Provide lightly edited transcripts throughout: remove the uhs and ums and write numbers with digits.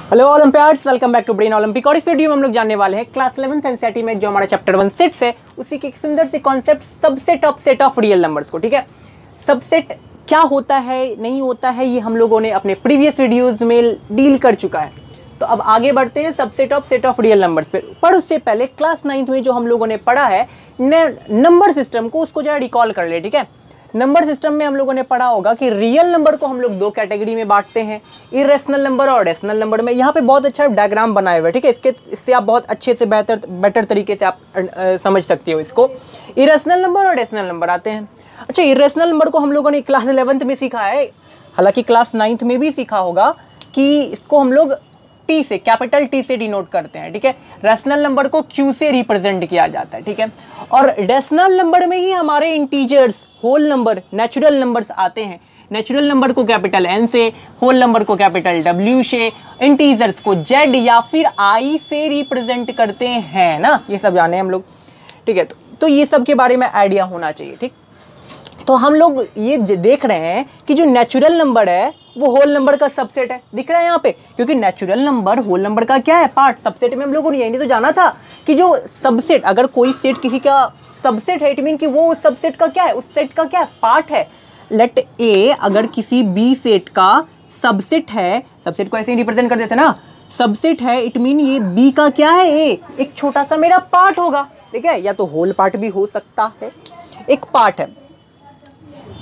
Hello olympiads, welcome back to brain Olympic. और इस video में हम लोग जानने वाले हैं क्लास 11th एनसीईआरटी में जो हमारा चैप्टर 1 सेट्स है उसी के एक सुंदर से concept subset of real numbers को। ठीक है, सबसेट क्या होता है नहीं होता है ये हम लोगों ने अपने प्रीवियस वीडियोस में डील कर चुका है। तो अब आगे बढ़ते हैं सेट ऑफ रियल नंबर्स पर उससे पहले क्लास 9th में जो हम लोगों ने पढ़ा है नंबर सिस्टम को, उसको जरा रिकॉल कर ले। ठीक है, नंबर सिस्टम में हम लोगों ने पढ़ा होगा कि रियल नंबर को हम लोग दो कैटेगरी में बांटते हैं, इरेशनल नंबर और रेशनल नंबर में। यहाँ पे बहुत अच्छा डायग्राम बनाए हुए हैं। ठीक है, इससे आप बहुत अच्छे से बेटर तरीके से आप समझ सकते हो इसको। इरेशनल नंबर और रेशनल नंबर आते हैं। अच्छा, इरेशनल नंबर को हम लोगों ने क्लास 11th में सीखा है, हालांकि क्लास 9th में भी सीखा होगा कि इसको हम लोग टी से, कैपिटल टी से डिनोट करते हैं। ठीक है, रैशनल नंबर को क्यू से रिप्रेजेंट किया जाता है। ठीक है, और डेसिमल नंबर में ही हमारे integers, whole number, natural numbers आते हैं। नेचुरल नंबर को कैपिटल एन से, होल नंबर को कैपिटल डब्ल्यू से, इंटीजर्स को जेड या फिर आई से रिप्रेजेंट करते हैं ना। ये सब जाने हम लोग। ठीक है, तो ये सब के बारे में आइडिया होना चाहिए। ठीक, तो हम लोग ये देख रहे हैं कि जो नेचुरल नंबर है वो होल नंबर का सबसेट है। दिख रहा है यहाँ पे, क्योंकि नेचुरल नंबर होल नंबर का क्या है, पार्ट। सबसेट में हम लोगों ने यही नहीं तो जाना था कि जो सबसेट, अगर कोई सेट किसी का सबसेट है, इट मीन कि वो उस सबसेट का क्या है, उस सेट का क्या है, पार्ट है। लेट ए अगर किसी बी सेट का सबसेट है, सबसेट को ऐसे ही रिप्रेजेंट कर देते ना, सबसेट है, इट मीन ये बी का क्या है, ए एक छोटा सा मेरा पार्ट होगा। ठीक है, या तो होल पार्ट भी हो सकता है, एक पार्ट है,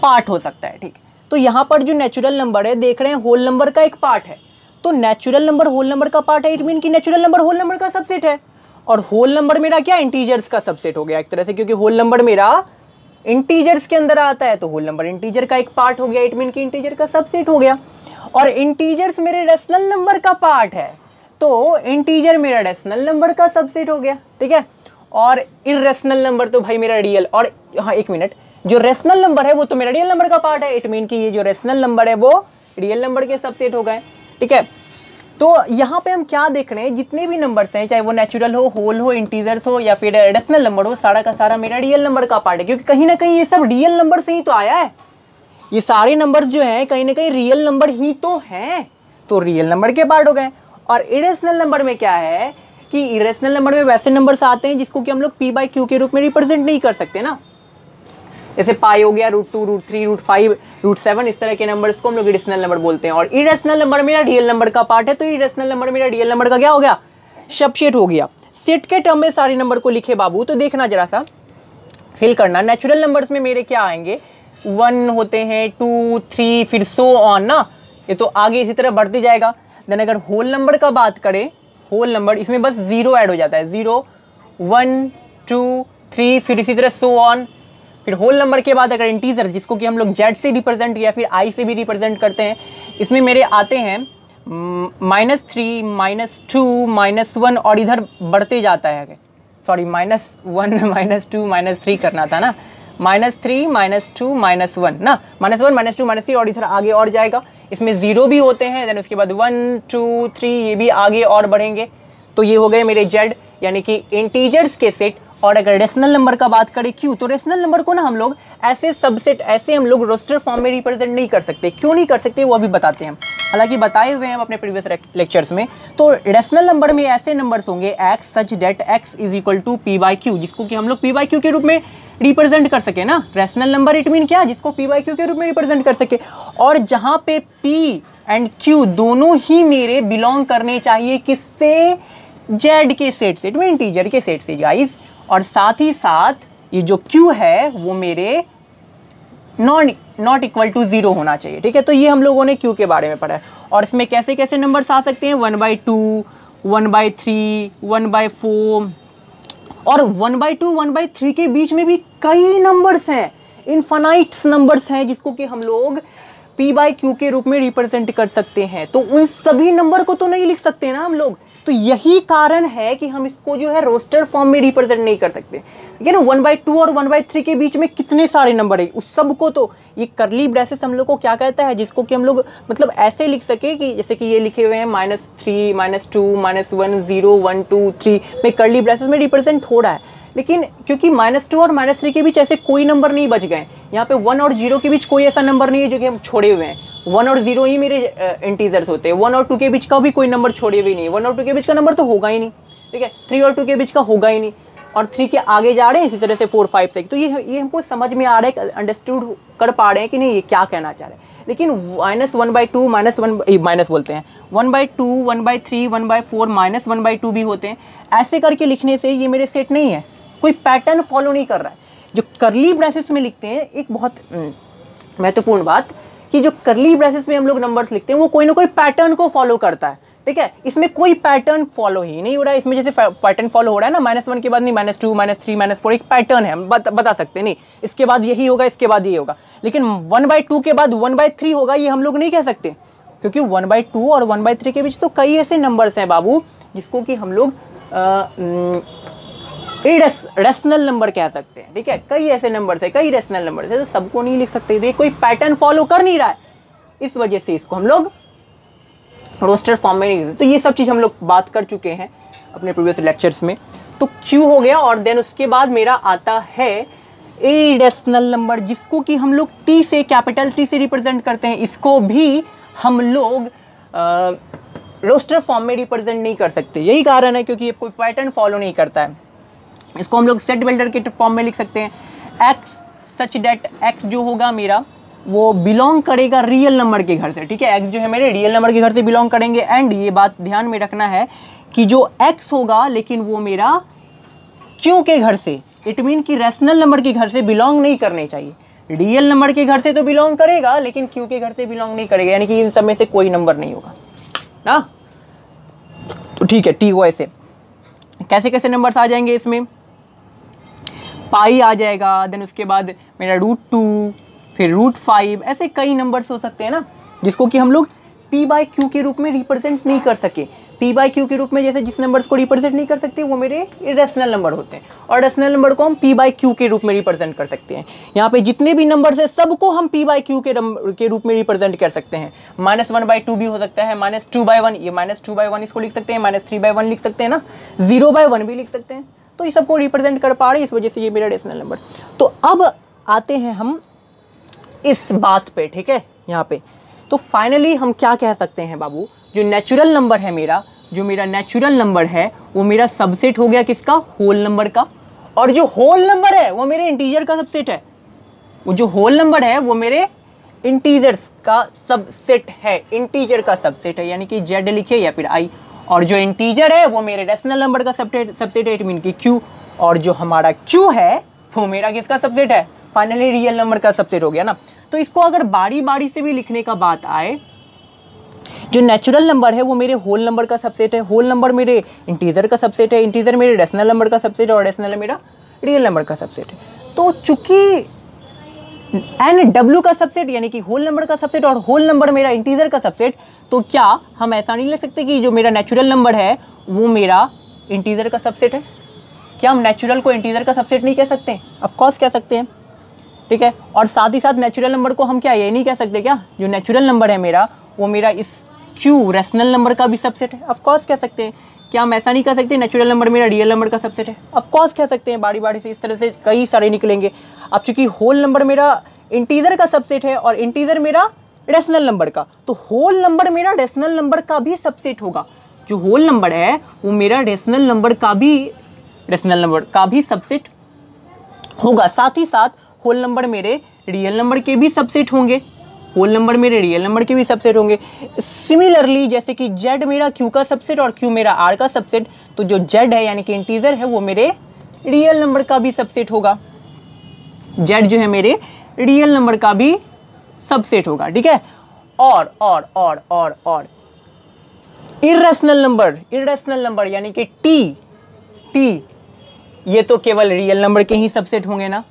पार्ट हो सकता है। ठीक, तो यहाँ पर जो नेचुरल नंबर है देख रहे हैं होल नंबर का एक पार्ट है। तो नेचुरल नंबर होल नंबर का पार्ट है, इट मीन कि नेचुरल नंबर होल नंबर का सबसेट है। और होल नंबर मेरा क्या, इंटीजर्स का सबसेट हो गया एक तरह से, क्योंकि होल नंबर मेरा इंटीजर्स के अंदर आता है, तो होल नंबर इंटीजर का एक पार्ट हो गया, इट मीन कि इंटीजर का सबसेट हो गया। और इंटीजर्स मेरे रेशनल नंबर का पार्ट है, तो इंटीजर मेरा रेशनल नंबर का सबसेट हो गया। ठीक है, और इरेशनल नंबर तो भाई मेरा रियल, और हाँ एक मिनट, जो रेशनल नंबर है वो तो मेरा रियल नंबर का पार्ट है, इट मीन कि ये जो रेशनल नंबर है वो रियल नंबर के सबसेट हो गए। ठीक है, तो यहाँ पे हम क्या देख रहे हैं, जितने भी नंबर्स हैं, चाहे वो नेचुरल हो, होल हो, इंटीजर्स हो या फिर रेशनल नंबर हो, सारा का सारा मेरा रियल नंबर का पार्ट है। क्योंकि कहीं ना कहीं ये सब रियल नंबर से ही तो आया है। ये सारे नंबर्स जो हैं कहीं ना कहीं रियल नंबर ही तो हैं, तो रियल नंबर के पार्ट हो गए। और इरेशनल नंबर में क्या है कि इरेशनल नंबर में वैसे नंबर्स आते हैं जिसको कि हम लोग p/q के रूप में रिप्रेजेंट नहीं कर सकते ना, जैसे पाई हो गया, √2, √3, √5, √7, इस तरह के नंबर्स को हम लोग इरेशनल नंबर बोलते हैं। और इरेशनल नंबर मेरा रियल नंबर का पार्ट है, तो इरेशनल नंबर मेरा रियल नंबर का क्या हो गया, सबसेट हो गया। सेट के टर्म में सारे नंबर को लिखे बाबू, तो देखना जरा सा फिल करना। नेचुरल नंबर्स में मेरे क्या आएंगे, 1 होते हैं, 2, 3, फिर सो ऑन ना, ये तो आगे इसी तरह बढ़ते जाएगा। देन अगर होल नंबर का बात करें, होल नंबर इसमें बस 0 ऐड हो जाता है, 0, 1, 2, 3, फिर इसी तरह सो ऑन। फिर होल नंबर के बाद अगर इंटीजर, जिसको कि हम लोग जेड से रिप्रेजेंट या फिर आई से भी रिप्रेजेंट करते हैं, इसमें मेरे आते हैं -3, -2, -1, और इधर बढ़ते जाता है, सॉरी -1, -2, -3 करना था ना, -3, -2, -1 ना, -1, -2, -3, और इधर आगे और जाएगा। इसमें 0 भी होते हैं, देन उसके बाद 1, 2, 3, ये भी आगे और बढ़ेंगे। तो ये हो गए मेरे जेड, यानी कि इंटीजर्स के सेट। और अगर रेशनल नंबर का बात करें क्यू, तो रेशनल नंबर को ना हम लोग ऐसे सबसेट, ऐसे हम लोग रोस्टर फॉर्म में रिप्रेजेंट नहीं कर सकते। क्यों नहीं कर सकते वो अभी बताते हैं हम, हालांकि बताए हुए हैं हम अपने प्रीवियस लेक्चर्स में। तो रेशनल नंबर में ऐसे नंबर्स होंगे x सच डेट x = p/q, जिसको कि हम लोग p/q के रूप में रिप्रेजेंट कर सके ना। रेशनल नंबर इट मीन क्या, जिसको p/q के रूप में रिप्रेजेंट कर सके। और जहाँ पे p एंड q दोनों ही मेरे बिलोंग करने चाहिए किससे, z के सेट से, इट मीन इंटीजर के सेट से गाइस। और साथ ही साथ ये जो q है वो मेरे नॉट इक्वल टू 0 होना चाहिए। ठीक है, तो ये हम लोगों ने q के बारे में पढ़ा है। और इसमें कैसे कैसे नंबर्स आ सकते हैं, 1/2, 1/3, 1/4, और 1/2, 1/3 के बीच में भी कई नंबर्स हैं, इनफाइनाइट नंबर्स हैं, जिसको कि हम लोग p/q के रूप में रिप्रेजेंट कर सकते हैं। तो उन सभी नंबर को तो नहीं लिख सकते ना हम लोग, तो यही कारण है कि हम इसको जो है रोस्टर फॉर्म में रिप्रेजेंट नहीं कर सकते। ठीक है ना, 1/2 और 1/3 के बीच में कितने सारे नंबर है, उस सब को तो ये करली ब्रेसेस हम लोग को क्या कहता है, जिसको कि हम लोग मतलब ऐसे लिख सके कि जैसे कि ये लिखे हुए हैं -3, -2, -1, 0, 1, 2, 3 में करली ब्रेसेस में रिप्रेजेंट हो रहा है। लेकिन क्योंकि -2 और -3 के बीच ऐसे कोई नंबर नहीं बच गए, यहाँ पे 1 और 0 के बीच कोई ऐसा नंबर नहीं है जो कि हम छोड़े हुए हैं। 1 और 0 ही मेरे इंटीजर्स होते हैं, 1 और 2 के बीच का भी कोई नंबर छोड़े हुए नहीं है, 1 और 2 के बीच का नंबर तो होगा ही नहीं, ठीक है, 3 और 2 के बीच का होगा ही नहीं, और 3 के आगे जा रहे हैं इसी तरह से 4 5 6। तो ये हमको समझ में आ रहा है, अंडरस्टूड कर पा रहे हैं कि नहीं ये क्या कहना चाह रहे हैं। लेकिन -1/2 माइनस बोलते हैं 1/2 1/3 1/4 -1/2 भी होते हैं। ऐसे करके लिखने से ये मेरे सेट नहीं है, कोई पैटर्न फॉलो नहीं कर रहा है। जो करली ब्रेसेस में लिखते हैं, एक बहुत महत्वपूर्ण बात कि जो करली ब्रेसेस में हम लोग नंबर्स लिखते हैं वो कोई ना कोई पैटर्न को फॉलो करता है, ठीक है। इसमें कोई पैटर्न फॉलो ही नहीं हो रहा है। इसमें जैसे पैटर्न फॉलो हो रहा है ना, -1 के बाद नहीं -2 -3 -4 एक पैटर्न है, हम बता सकते हैं नहीं इसके बाद यही होगा, इसके बाद ये होगा। लेकिन 1/2 के बाद 1/3 होगा ये हम लोग नहीं कह सकते, क्योंकि 1/2 और 1/3 के बीच तो कई ऐसे नंबर्स हैं बाबू जिसको कि हम लोग रेशनल नंबर कह सकते हैं, ठीक है। कई ऐसे नंबर्स है, कई रेशनल नंबर्स है, तो सबको नहीं लिख सकते, तो ये कोई पैटर्न फॉलो कर नहीं रहा है, इस वजह से इसको हम लोग रोस्टर फॉर्म में नहीं लिखते। तो ये सब चीज़ हम लोग बात कर चुके हैं अपने प्रीवियस लेक्चर्स में। तो क्यू हो गया, और देन उसके बाद मेरा आता है इरेशनल नंबर, जिसको कि हम लोग टी से, कैपिटल टी से रिप्रेजेंट करते हैं। इसको भी हम लोग रोस्टर फॉर्म में रिप्रेजेंट नहीं कर सकते, यही कारण है क्योंकि ये कोई पैटर्न फॉलो नहीं करता है। इसको हम लोग सेट बिल्डर के फॉर्म में लिख सकते हैं। एक्स सच डेट एक्स जो होगा मेरा वो बिलोंग करेगा रियल नंबर के घर से, ठीक है। एक्स जो है मेरे रियल नंबर के घर से बिलोंग करेंगे। एंड ये बात ध्यान में रखना है कि जो एक्स होगा लेकिन वो मेरा क्यू के घर से, इट मीन कि रैशनल नंबर के घर से बिलोंग नहीं करने चाहिए। रियल नंबर के घर से तो बिलोंग करेगा लेकिन क्यू के घर से बिलोंग नहीं करेगा, यानी कि इन सब में से कोई नंबर नहीं होगा ना। तो ठीक है, टी ओ ऐसे कैसे कैसे नंबर्स आ जाएंगे इसमें, पाई आ जाएगा, देन उसके बाद मेरा √2, फिर √5, ऐसे कई नंबर्स हो सकते हैं ना जिसको कि हम लोग p/q के रूप में रिप्रेजेंट नहीं कर सके। p/q के रूप में जैसे जिस नंबर्स को रिप्रेजेंट नहीं कर सकते वो मेरे इरेशनल नंबर होते हैं, और रेशनल नंबर को हम p/q के रूप में रिप्रेजेंट कर सकते हैं। यहाँ पे जितने भी नंबर्स है सबको हम p/q के रूप में रिप्रेजेंट कर सकते हैं। -1/2 भी हो सकता है, -2/1, ये -2/1 इसको लिख सकते हैं, -3/1 लिख सकते हैं ना, 0/1 भी लिख सकते हैं। तो ये सबको रिप्रेजेंट कर पा रहे, इस वजह से ये मेरा रेशनल नंबर। तो अब आते हैं हम इस बात पे, ठीक है। यहाँ पे तो फाइनली हम क्या कह सकते हैं बाबू, जो नेचुरल नंबर है मेरा, जो मेरा नेचुरल नंबर है वो मेरा सबसेट हो गया किसका, होल नंबर का। और जो होल नंबर है वो मेरे इंटीजर का सबसेट है। वो जो होल नंबर है वो मेरे इंटीजर्स का सबसेट है, इंटीजर का सबसेट है, यानी कि जेड लिखे या फिर आई। और जो इंटीजर है वो मेरे रेशनल नंबर का सबसेट है, इट मीन कि क्यू। और जो हमारा क्यू है वो मेरा किसका सबसेट है, फाइनली रियल नंबर का सबसेट हो गया ना। तो इसको अगर बारी बारी से भी लिखने का बात आए, जो नेचुरल नंबर है वो मेरे होल नंबर का सबसेट है, होल नंबर मेरे इंटीजर का सबसेट है, इंटीजर मेरे रेशनल नंबर का सबसेट है, और रेशनल मेरा रियल नंबर का सबसेट है। तो चूंकि NW का सबसेट यानी कि होल नंबर का सबसेट और होल नंबर मेरा इंटीजर का सबसेट, तो क्या हम ऐसा नहीं लिख सकते कि जो मेरा नेचुरल नंबर है वो मेरा इंटीजर का सबसेट है? क्या हम नेचुरल को इंटीजर का सबसेट नहीं कह सकते? ऑफ कोर्स कह सकते हैं, ठीक है। और साथ ही साथ नेचुरल नंबर को हम क्या ये नहीं कह सकते क्या, जो नेचुरल नंबर है मेरा वो मेरा इस क्यू रेशनल नंबर का भी सबसेट है? ऑफ कोर्स कह सकते हैं। क्या हम ऐसा नहीं कह सकते नेचुरल नंबर मेरा रियल नंबर का सबसेट है? ऑफ कोर्स कह सकते हैं। बारी बारी से इस तरह से कई सारे निकलेंगे। अब चूंकि होल नंबर मेरा इंटीजर का सबसेट है और इंटीजर मेरा रेशनल नंबर का, तो होल नंबर मेरा रेशनल नंबर का भी सबसेट होगा। जो होल नंबर है वो मेरा रेशनल नंबर का भी सबसेट होगा। साथ ही साथ होल नंबर मेरे रियल नंबर के भी सबसेट होंगे, होल नंबर मेरे रियल नंबर के भी सबसेट होंगे। सिमिलरली जैसे कि जेड मेरा क्यू का सबसेट और क्यू मेरा आर का सबसेट, तो जो जेड है यानी कि इंटीजर है वो मेरे रियल नंबर का भी सबसेट होगा। जेड जो है मेरे रियल नंबर का भी सबसेट होगा, ठीक है। और इर्रेशनल नंबर यानी कि टी ये तो केवल रियल नंबर के ही सबसेट होंगे ना,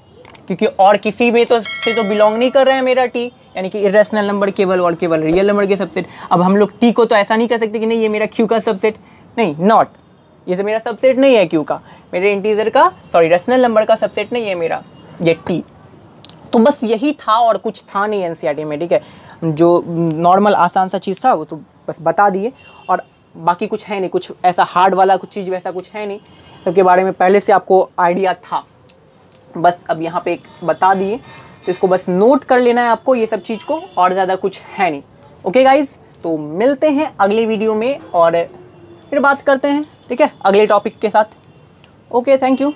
क्योंकि और किसी भी से तो बिलोंग नहीं कर रहा है मेरा टी, यानी कि इर्रेशनल नंबर केवल और केवल रियल नंबर के सबसेट। अब हम लोग टी को तो ऐसा नहीं कह सकते कि नहीं ये मेरा क्यू का सबसेट, नहीं, नॉट, ये मेरा सबसेट नहीं है क्यू का, मेरे इंटीजर का, सॉरी रेशनल नंबर का सबसेट नहीं है मेरा ये टी। तो बस यही था और कुछ था नहीं एनसीईआरटी में, ठीक है। जो नॉर्मल आसान सा चीज़ था वो तो बस बता दिए, और बाकी कुछ है नहीं, कुछ ऐसा हार्ड वाला कुछ चीज़ वैसा कुछ है नहीं, सबके बारे में पहले से आपको आइडिया था, बस अब यहाँ पे एक बता दिए। तो इसको बस नोट कर लेना है आपको ये सब चीज़ को, और ज़्यादा कुछ है नहीं। ओके गाइज, तो मिलते हैं अगले वीडियो में और फिर बात करते हैं, ठीक है, अगले टॉपिक के साथ। Okay, thank you.